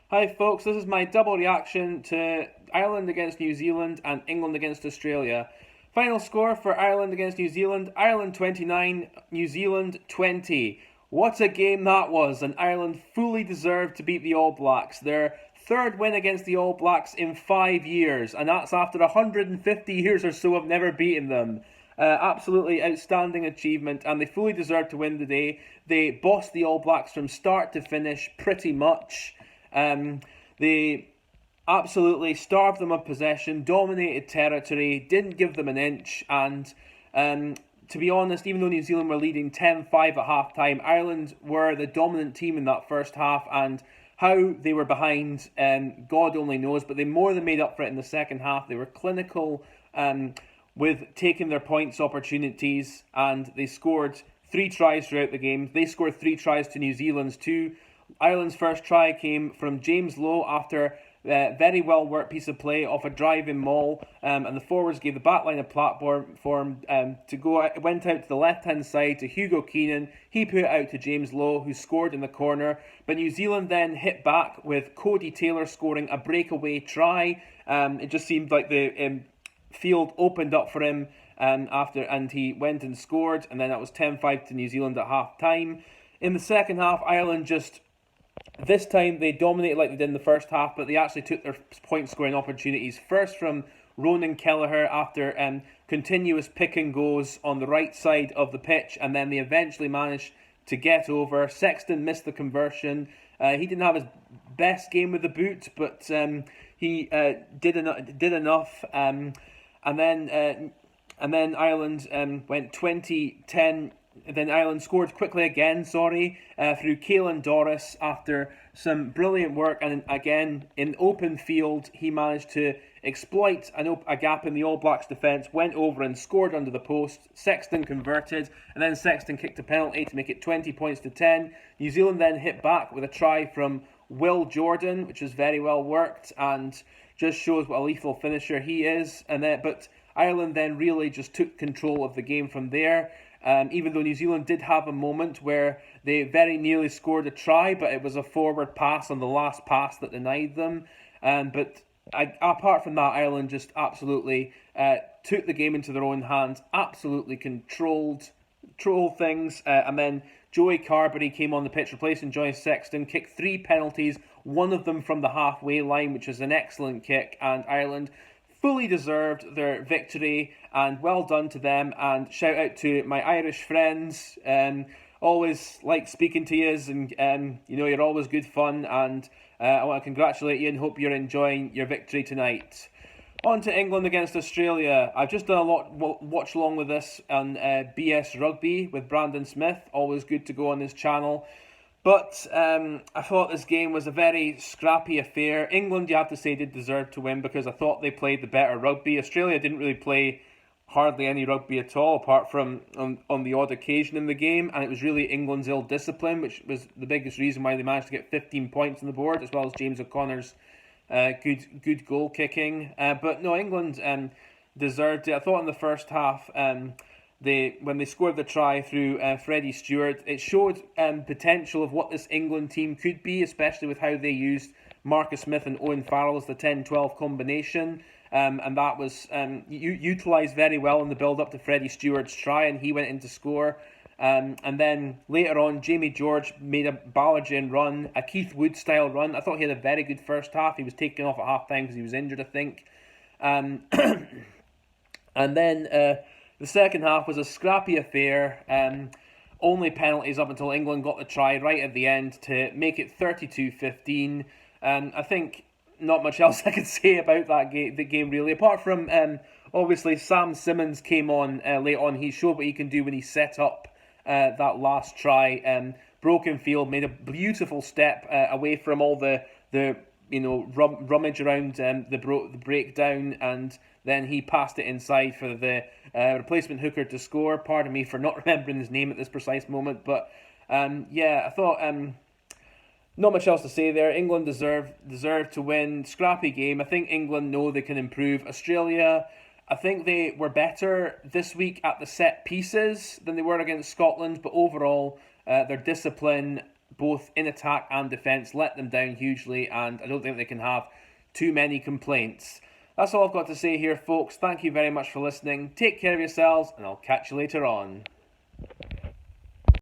Hi folks, this is my double reaction to Ireland against New Zealand and England against Australia. Final score for Ireland against New Zealand, Ireland 29, New Zealand 20. What a game that was, and Ireland fully deserved to beat the All Blacks. Their third win against the All Blacks in 5 years, and that's after 150 years or so of never beating them. Absolutely outstanding achievement, and they fully deserved to win today. They bossed the All Blacks from start to finish pretty much. They absolutely starved them of possession, dominated territory, didn't give them an inch, and to be honest, even though New Zealand were leading 10-5 at half-time, Ireland were the dominant team in that first half, and how they were behind, God only knows, but they more than made up for it in the second half. They were clinical with taking their points opportunities, and they scored 3 tries throughout the game. They scored 3 tries to New Zealand's 2. Ireland's first try came from James Lowe after a very well worked piece of play off a driving maul, and the forwards gave the backline a platform for him to go. It went out to the left hand side to Hugo Keenan. He put it out to James Lowe, who scored in the corner. But New Zealand then hit back with Cody Taylor scoring a breakaway try. It just seemed like the field opened up for him and he went and scored, and then that was 10-5 to New Zealand at half time. In the second half, Ireland this time they dominated like they did in the first half, but they actually took their point scoring opportunities. First from Ronan Kelleher after continuous pick and goes on the right side of the pitch, and then they eventually managed to get over. Sexton missed the conversion. He didn't have his best game with the boot, but he did enough. And then Ireland went 20-10. Then Ireland scored quickly again, through Caelan Doris after some brilliant work. And again, in open field, he managed to exploit a gap in the All Blacks defence, went over and scored under the post. Sexton converted, and then Sexton kicked a penalty to make it 20 points to 10. New Zealand then hit back with a try from Will Jordan, which was very well worked and just shows what a lethal finisher he is. But Ireland then really just took control of the game from there. Even though New Zealand did have a moment where they very nearly scored a try, but it was a forward pass on the last pass that denied them. But apart from that, Ireland just absolutely took the game into their own hands, absolutely controlled things. And then Joey Carbery came on the pitch replacing Johnny Sexton, kicked 3 penalties, one of them from the halfway line, which was an excellent kick, and Ireland fully deserved their victory, and well done to them. And shout out to my Irish friends. Always like speaking to you, and you're always good fun. And I want to congratulate you and hope you're enjoying your victory tonight. On to England against Australia. I've just done a watch along with this on BS Rugby with Brandon Smith. Always good to go on this channel. But I thought this game was a very scrappy affair. England, you have to say, did deserve to win because I thought they played the better rugby. Australia didn't really play hardly any rugby at all, apart from on the odd occasion in the game. And it was really England's ill discipline, which was the biggest reason why they managed to get 15 points on the board, as well as James O'Connor's good goal kicking. But no, England deserved it. I thought in the first half, when they scored the try through Freddie Stewart, it showed potential of what this England team could be, especially with how they used Marcus Smith and Owen Farrell as the 10-12 combination. And that was utilised very well in the build-up to Freddie Stewart's try, and he went in to score. And then later on, Jamie George made a Balogun run, a Keith Wood-style run. I thought he had a very good first half. He was taken off at half-time because he was injured, I think. And then the second half was a scrappy affair. Only penalties up until England got the try right at the end to make it 32-15. I think not much else I could say about the game really, apart from obviously Sam Simmons came on late on. He showed what he can do when he set up that last try. Broken field, made a beautiful step away from all the rummage around the breakdown, and then he passed it inside for the replacement hooker to score. Pardon me for not remembering his name at this precise moment, but I thought not much else to say there. England deserved to win. Scrappy game. I think England know they can improve. Australia, I think they were better this week at the set pieces than they were against Scotland, but overall their discipline both in attack and defence, let them down hugely, and I don't think they can have too many complaints. That's all I've got to say here, folks. Thank you very much for listening. Take care of yourselves, and I'll catch you later on.